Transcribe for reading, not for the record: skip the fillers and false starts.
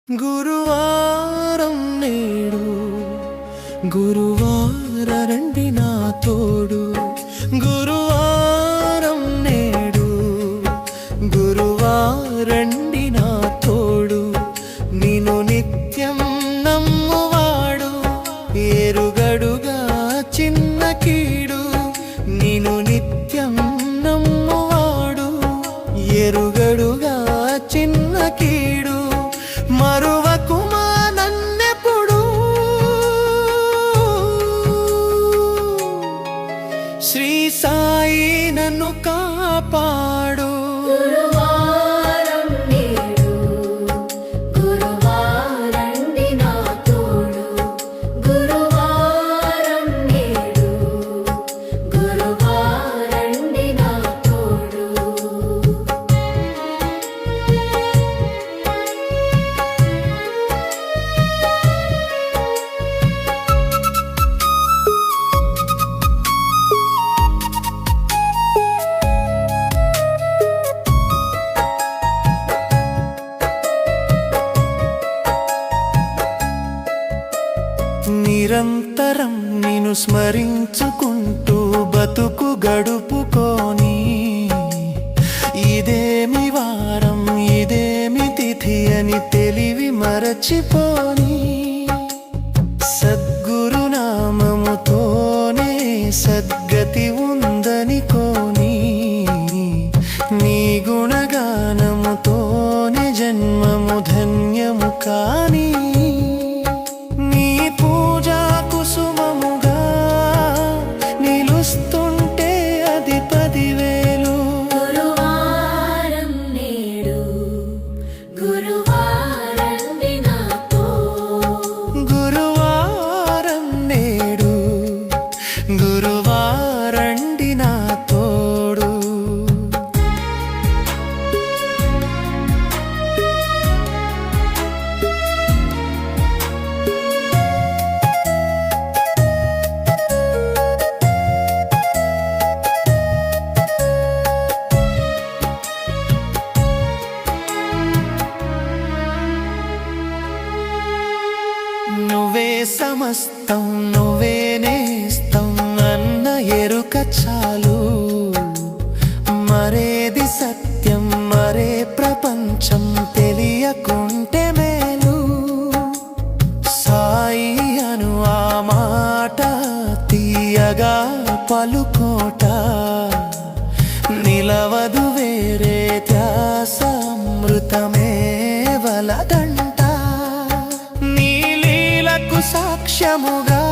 గురువారం నేడు గురువార రండి నా తోడు గురువారం నేడు గురువారండి నా తోడు నిన్ను నిత్యం నమ్మువాడు ఎరుగడుగా చిన్న కీడు నిన్ను నిత్యం నమ్మువాడు ఎరుగడుగా చిన్న కీడు మరువకుమా నన్నెప్పుడు శ్రీ సాయి నన్ను కాపాడు గురువారం నేడు గురువారండి నా తోడు గురువారం నేడు గురువారండి నా తోడు నిరంతరం నిన్ను స్మరించుకుంటూ బతుకు గడుపుకొని ఇదేమి వారం ఇదేమి తిథి అని తెలివి మరచిపోని సద్గురు నామముతోనే సద్గతి ఉందని కోని నీ గుణగానముతోనే జన్మము ధన్యము కాని నీ పూజా కుసుమముగా నిలుస్తుంటే అది 10,000 గురువారం నేడు గురువారండి నా తోడు గురువారం నేడు గురువారండి నా తోడు నువ్వే సమస్తం నువ్వే నేస్తం అన్న ఎరుక చాలు మరేది సత్యం మరే ప్రపంచం తెలియకుంటే మేలు సాయి అను ఆ మాట తీయగా పలుకోట నిలవదు వేరే ధ్యాస అమృతమే వలదంట నీ లీలకు సాక్ష్యముగా